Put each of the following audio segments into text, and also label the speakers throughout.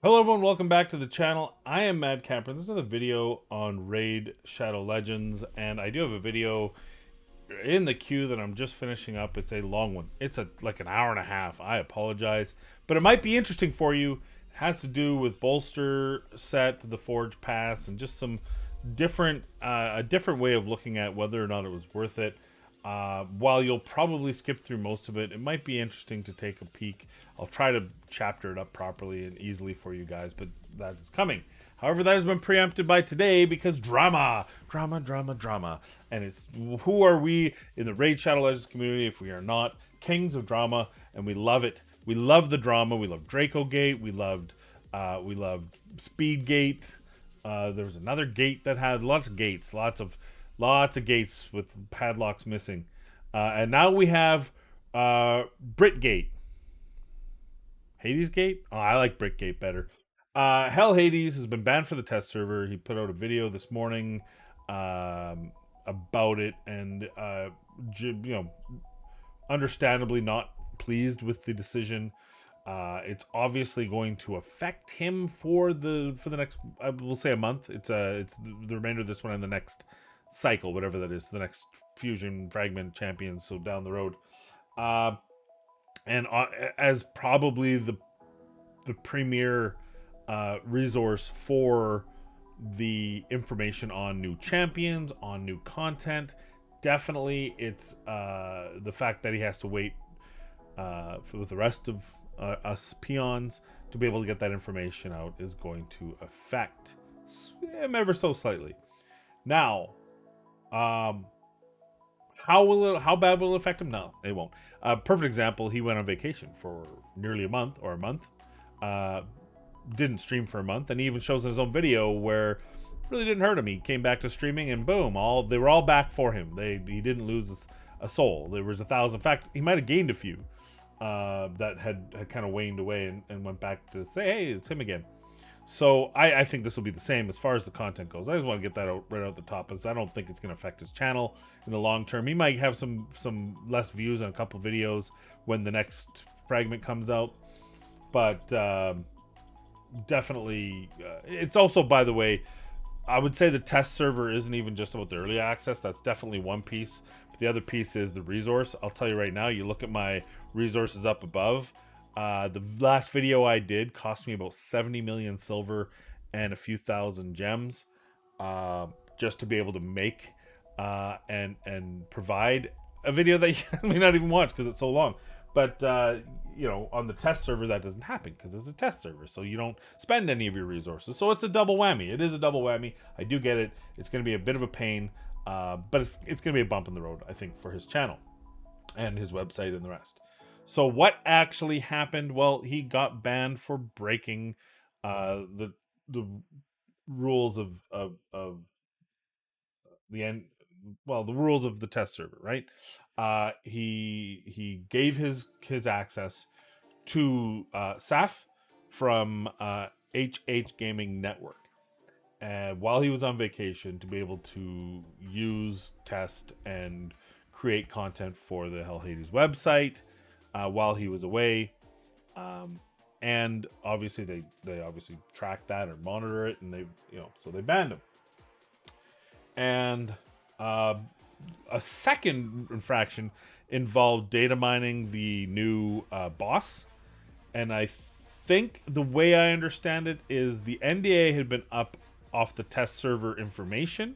Speaker 1: Hello everyone, welcome back to the channel. I am Mad Camper. This is another video on Raid Shadow Legends, and I do have a video in the queue that I'm just finishing up. It's a long one. It's like an hour and a half. I apologize, but it might be interesting for you. It has to do with bolster set, the Forge Pass, and just some a different way of looking at whether or not it was worth it. While you'll probably skip through most of it, it might be interesting to take a peek. I'll try to chapter it up properly and easily for you guys, but that is coming. However, that has been preempted by today because drama. And it's, who are we in the Raid Shadow Legends community if we are not kings of drama? And we love it. We love the drama. We love Draco Gate. We loved Speed Gate. There was another gate that had lots of gates, lots of gates with padlocks missing, and now we have Brit Gate, Hades Gate. Oh, I like Brit Gate better. Hell Hades has been banned for the test server. He put out a video this morning about it, and you know, understandably not pleased with the decision. It's obviously going to affect him for the next, I will say, a month. It's the remainder of this one and the next cycle, whatever that is, the next fusion fragment champions. So down the road, uh, and as probably the premier resource for the information on new champions, on new content. Definitely, it's the fact that he has to wait with the rest of us peons to be able to get that information out is going to affect him ever so slightly. Now, how bad will it affect him? No, it won't. Perfect example, he went on vacation for nearly a month. Uh, didn't stream for a month, and he even shows in his own video where it really didn't hurt him. He came back to streaming, and boom, they were all back for him. He didn't lose a soul. There was 1,000. In fact, he might have gained a few that had kind of waned away and went back to say, hey, it's him again. So I think this will be the same as far as the content goes. I just want to get that out right out the top, because I don't think it's going to affect his channel in the long term. He might have some less views on a couple videos when the next fragment comes out, but definitely, it's also, by the way, I would say the test server isn't even just about the early access. That's definitely one piece. But the other piece is the resource. I'll tell you right now, you look at my resources up above. The last video I did cost me about 70 million silver and a few thousand gems, just to be able to make and provide a video that you may not even watch because it's so long. But you know, on the test server that doesn't happen because it's a test server, so you don't spend any of your resources. So it's a double whammy. It is a double whammy. I do get it. It's going to be a bit of a pain, but it's going to be a bump in the road, I think, for his channel and his website and the rest. So what actually happened? Well, he got banned for breaking the rules of the end. Well, the rules of the test server, right? He gave his access to Saf from HH Gaming Network, while he was on vacation, to be able to use, test, and create content for the Hell Hades website while he was away. And obviously they obviously track that or monitor it, and so they banned him. And a second infraction involved data mining the new boss. And I think the way I understand it is the NDA had been up off the test server information,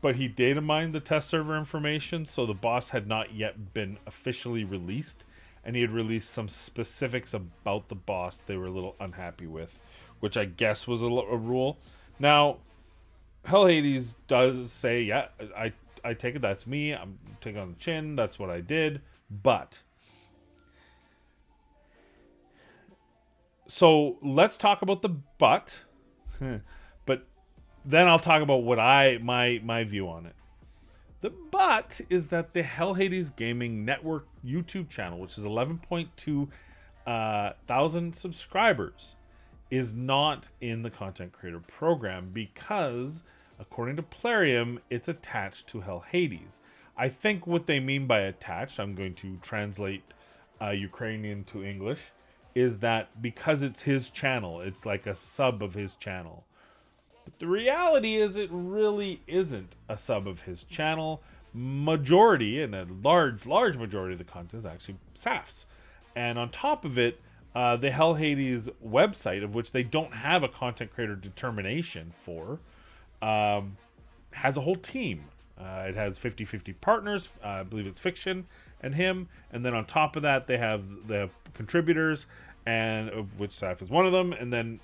Speaker 1: but he data mined the test server information, so the boss had not yet been officially released, and he had released some specifics about the boss they were a little unhappy with, which I guess was a rule. Now, Hell Hades does say, yeah, I take it that's me. I'm taking on the chin. That's what I did. But so let's talk about the but. But then I'll talk about what my view on it. The but is that the Hell Hades Gaming Network YouTube channel, which is 11.2 thousand subscribers, is not in the content creator program because, according to Plarium, it's attached to Hell Hades. I think what they mean by attached, I'm going to translate Ukrainian to English, is that because it's his channel, it's like a sub of his channel. But the reality is it really isn't a sub of his channel. Majority, and a large majority of the content is actually SAFs. And on top of it, the Hell Hades website, of which they don't have a content creator determination for, has a whole team. It has 50-50 partners. I believe it's Fiction and him. And then on top of that, they have contributors, and of which SAF is one of them, and then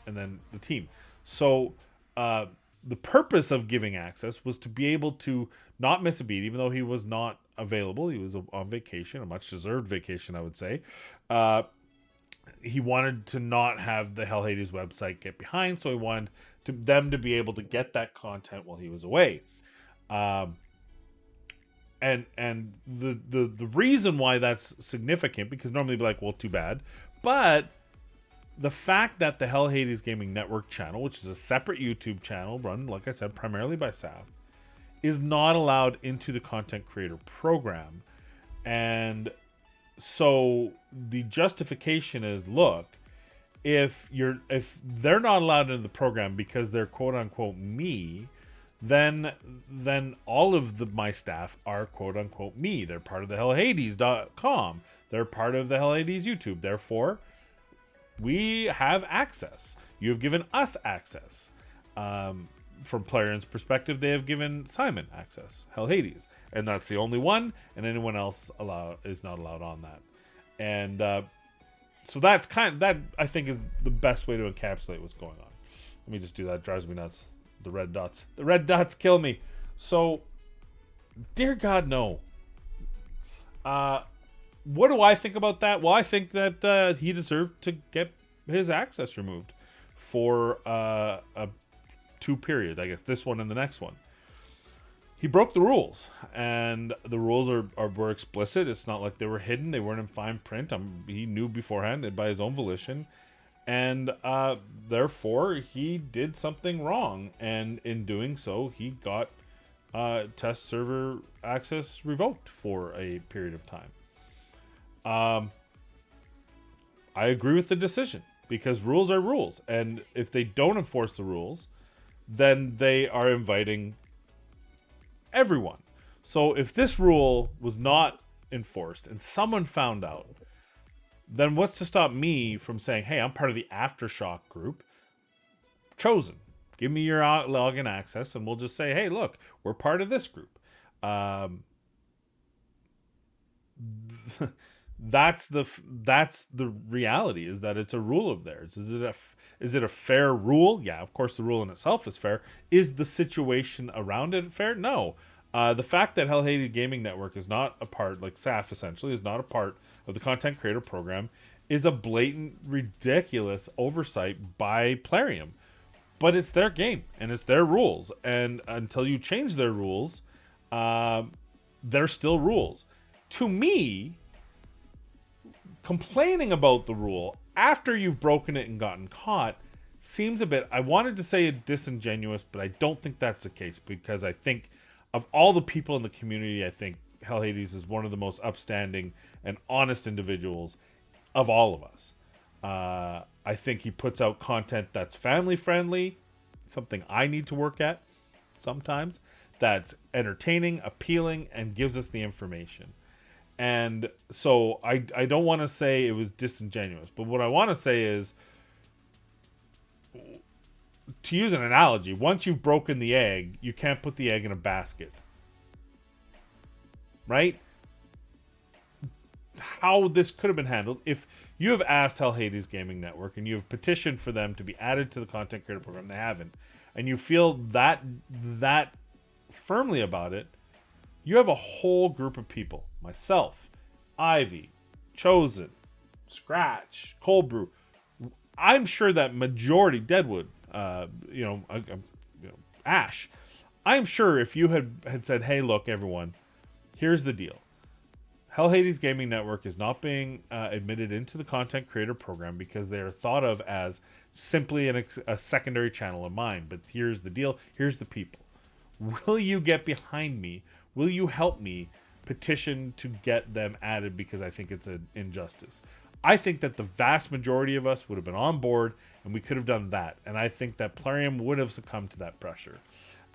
Speaker 1: the team. So the purpose of giving access was to be able to not miss a beat, even though he was not available. He was on vacation, a much deserved vacation, I would say. He wanted to not have the Hell Hades website get behind, so he wanted them to be able to get that content while he was away. And the reason why that's significant, because normally you'd be like, well, too bad, but the fact that the Hell Hades Gaming Network channel, which is a separate YouTube channel run, like I said, primarily by SAF, is not allowed into the content creator program. And so the justification is, look, if they're not allowed into the program because they're quote unquote me, then all of my staff are quote unquote me. They're part of the hellhades.com. They're part of the Hell Hades YouTube. Therefore, we have access. You have given us access. From Player's perspective, they have given Simon access, Hell Hades, and that's the only one, and anyone else is not allowed on that. And so that I think is the best way to encapsulate what's going on. Let me just do that. It drives me nuts. The red dots kill me. So, dear God, no. What do I think about that? Well, I think that he deserved to get his access removed for a 2 period, I guess, this one and the next one. He broke the rules, and the rules were explicit. It's not like they were hidden. They weren't in fine print. He knew beforehand by his own volition, and therefore he did something wrong, and in doing so, he got test server access revoked for a period of time. I agree with the decision, because rules are rules, and if they don't enforce the rules, then they are inviting everyone. So if this rule was not enforced and someone found out, then what's to stop me from saying, hey, I'm part of the Aftershock group, chosen, give me your login access, and we'll just say, hey, look, we're part of this group. That's the reality, is that it's a rule of theirs. Is it a fair rule? Yeah, of course the rule in itself is fair. Is the situation around it fair? No. The fact that Hell Hades Gaming Network is not a part, like SAF essentially, is not a part of the content creator program is a blatant, ridiculous oversight by Plarium. But it's their game, and it's their rules. And until you change their rules, they're still rules. To me, complaining about the rule after you've broken it and gotten caught seems a bit, I wanted to say disingenuous, but I don't think that's the case, because I think of all the people in the community, I think Hell Hades is one of the most upstanding and honest individuals of all of us. I think he puts out content that's family friendly, something I need to work at sometimes, that's entertaining, appealing, and gives us the information. And so I don't want to say it was disingenuous, but what I want to say is, to use an analogy, once you've broken the egg, you can't put the egg in a basket. Right? How this could have been handled, if you have asked Hell Hades Gaming Network and you have petitioned for them to be added to the content creator program, they haven't, and you feel that firmly about it, you have a whole group of people, myself, Ivy, Chosen, Scratch, Cold Brew. I'm sure that majority, Deadwood, Ash, I'm sure if you had said, hey, look, everyone, here's the deal. Hell Hades Gaming Network is not being admitted into the content creator program because they are thought of as simply a secondary channel of mine. But here's the deal. Here's the people. Will you get behind me? Will you help me petition to get them added, because I think it's an injustice? I think that the vast majority of us would have been on board, and we could have done that. And I think that Plarium would have succumbed to that pressure.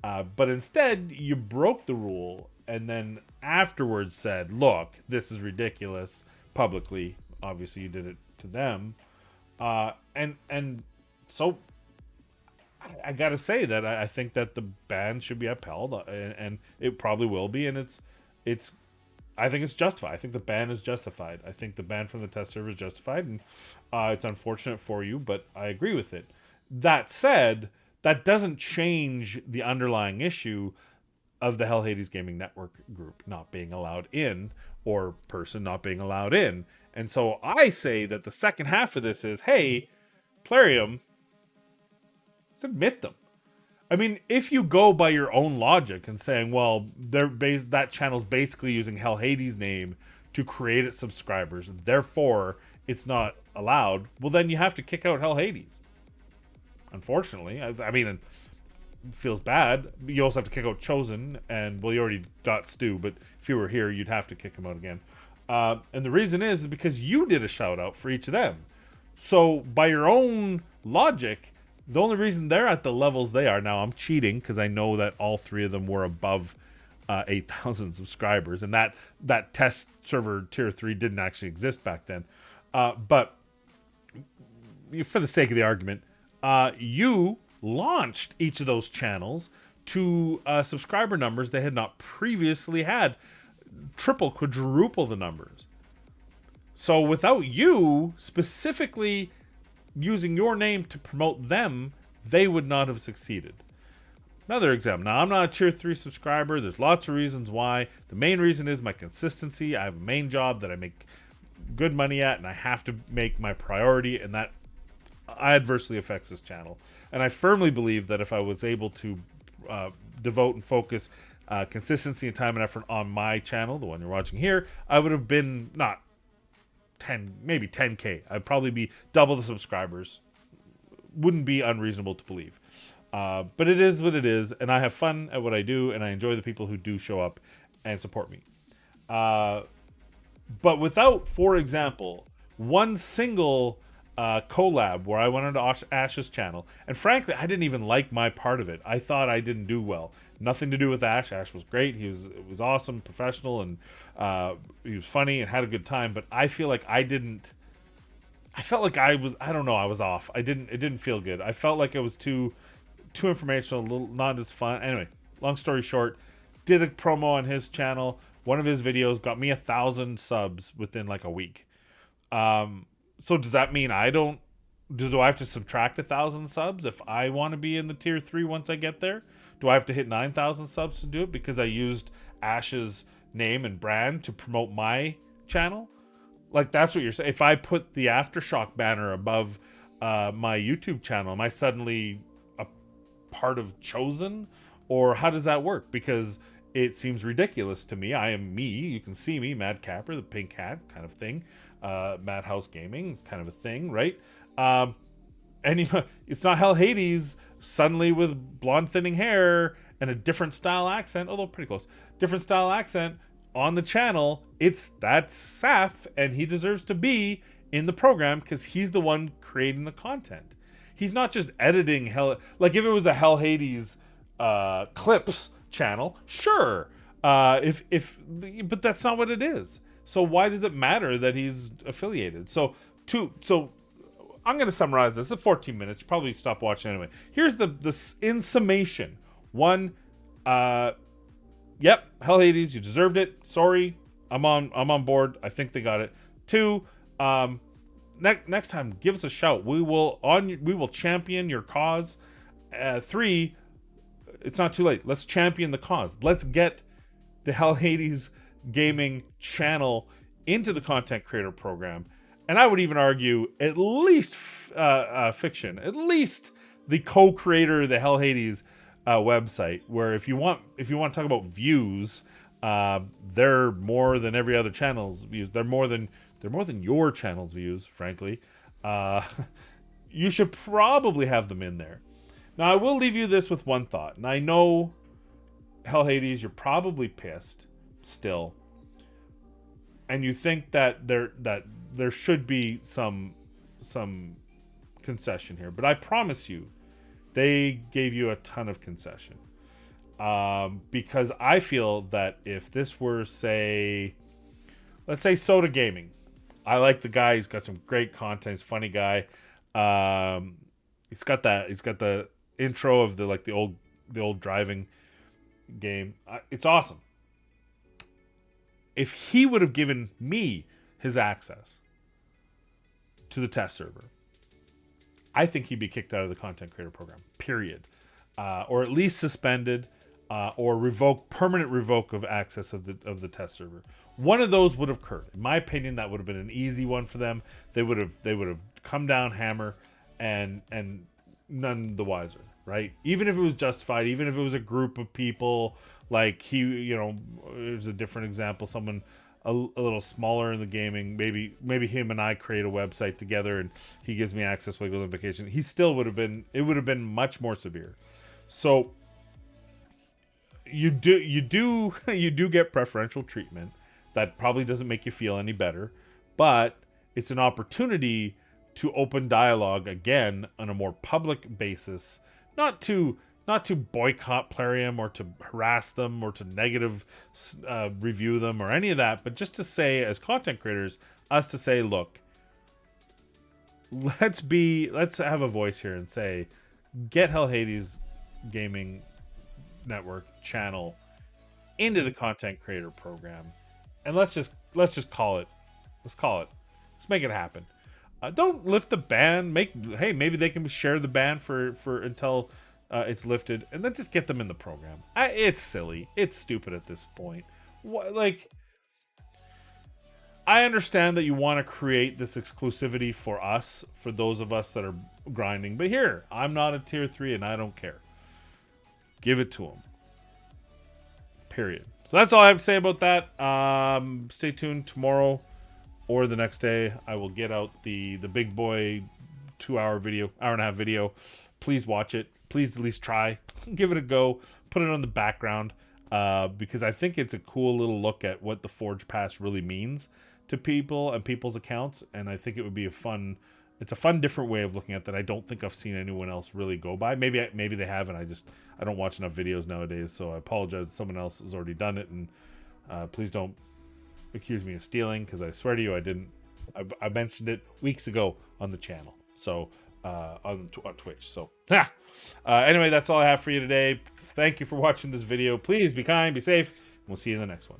Speaker 1: But instead, you broke the rule and then afterwards said, look, this is ridiculous, publicly. Obviously, you did it to them. And so I got to say that I think that the ban should be upheld, and it probably will be. And it's I think it's justified. I think the ban is justified. I think the ban from the test server is justified, and it's unfortunate for you, but I agree with it. That said, that doesn't change the underlying issue of the Hell Hades Gaming Network group not being allowed in, or person not being allowed in. And so I say that the second half of this is, hey, Plarium, let's admit them. I mean, if you go by your own logic and saying, well, that channel's basically using Hell Hades' name to create its subscribers, therefore it's not allowed, well, then you have to kick out Hell Hades. Unfortunately. I mean, it feels bad. You also have to kick out Chosen, and, well, you already got Stu, but if you were here, you'd have to kick him out again. And the reason is because you did a shout-out for each of them. So, by your own logic, the only reason they're at the levels they are now, I'm cheating because I know that all three of them were above 8,000 subscribers, and that test server tier 3 didn't actually exist back then. But for the sake of the argument, you launched each of those channels to subscriber numbers they had not previously had, triple, quadruple the numbers. So without you specifically using your name to promote them, they would not have succeeded. Another example. Now, I'm not a tier 3 subscriber. There's lots of reasons why. The main reason is my consistency. I have a main job that I make good money at, and I have to make my priority, and that adversely affects this channel. And I firmly believe that if I was able to devote and focus consistency and time and effort on my channel, the one you're watching here, I would have been not 10, maybe 10K. I'd probably be double the subscribers. Wouldn't be unreasonable to believe. But it is what it is, and I have fun at what I do, and I enjoy the people who do show up and support me. But without, for example, one single collab where I went onto Ash's channel, and frankly, I didn't even like my part of it. I thought I didn't do well. Nothing to do with Ash. Ash was great. He was awesome, professional, and he was funny and had a good time. But I feel like I felt like I don't know, I was off. It didn't feel good. I felt like it was too informational, a little not as fun. Anyway, long story short, did a promo on his channel. One of his videos got me 1,000 subs within like a week. So does that mean do I have to subtract 1,000 subs if I want to be in the tier 3 once I get there? Do I have to hit 9,000 subs to do it because I used Ash's name and brand to promote my channel? Like, that's what you're saying. If I put the Aftershock banner above my YouTube channel, am I suddenly a part of Chosen? Or how does that work? Because it seems ridiculous to me. I am me. You can see me, Mad Capper, the pink hat kind of thing. Madhouse Gaming kind of a thing, right? And it's not Hell Hades suddenly with blonde thinning hair and a different style accent, although pretty close. Different style accent on the channel. That's Saf, and he deserves to be in the program because he's the one creating the content. He's not just editing like if it was a Hell Hades clips channel, sure. But that's not what it is. So why does it matter that he's affiliated? So I'm going to summarize this. The 14 minutes. Probably stop watching anyway. Here's the in summation. One, yep, Hell Hades, you deserved it. Sorry, I'm on board. I think they got it. Two, next time, give us a shout. We will champion your cause. Three, it's not too late. Let's champion the cause. Let's get the Hell Hades Gaming channel into the content creator program. And I would even argue at least fiction, at least the co-creator of the Hell Hades website, where if you want to talk about views, they're more than every other channel's views. They're more than your channel's views, frankly. You should probably have them in there. Now, I will leave you this with one thought. And I know, Hell Hades, you're probably pissed still. And you think that there should be some concession here, but I promise you, they gave you a ton of concession. Because I feel that if this were, say, let's say Soda Gaming, I like the guy. He's got some great content. He's a funny guy. He's got the intro of the old driving game. It's awesome. If he would have given me his access to the test server, I think he'd be kicked out of the content creator program. Period. Or at least suspended. Or permanent revoke of access of the test server. One of those would have occurred. In my opinion, that would have been an easy one for them. They would have come down hammer, and none the wiser, right? Even if it was justified, even if it was a group of people, like there's a different example, someone a little smaller in the gaming, maybe him and I create a website together, and he gives me access while he goes on vacation. He still would have been. It would have been much more severe. So. You do get preferential treatment. That probably doesn't make you feel any better, but it's an opportunity to open dialogue again on a more public basis, not to boycott Plarium or to harass them or to negative review them or any of that, but just to say, as content creators, us to say, look, let's have a voice here and say, get Hell Hades Gaming Network channel into the content creator program, and let's just call it. Let's make it happen. Don't lift the ban. Maybe they can share the ban for until it's lifted, and then just get them in the program. It's silly. It's stupid at this point. I understand that you want to create this exclusivity for us, for those of us that are grinding, but here, I'm not a tier 3 and I don't care. Give it to them. Period. So that's all I have to say about that. Stay tuned tomorrow or the next day. I will get out the big boy 2-hour video, hour and a half video. Please watch it. Please at least try. Give it a go. Put it on the background. Because I think it's a cool little look at what the Forge Pass really means to people and people's accounts. And I think it would be it's a fun, different way of looking at that. I don't think I've seen anyone else really go by. Maybe they haven't. I don't watch enough videos nowadays, so I apologize. Someone else has already done it, and please don't accuse me of stealing, because I swear to you, I didn't. I mentioned it weeks ago on the channel, so on Twitch. So anyway, that's all I have for you today. Thank you for watching this video. Please be kind, be safe, and we'll see you in the next one.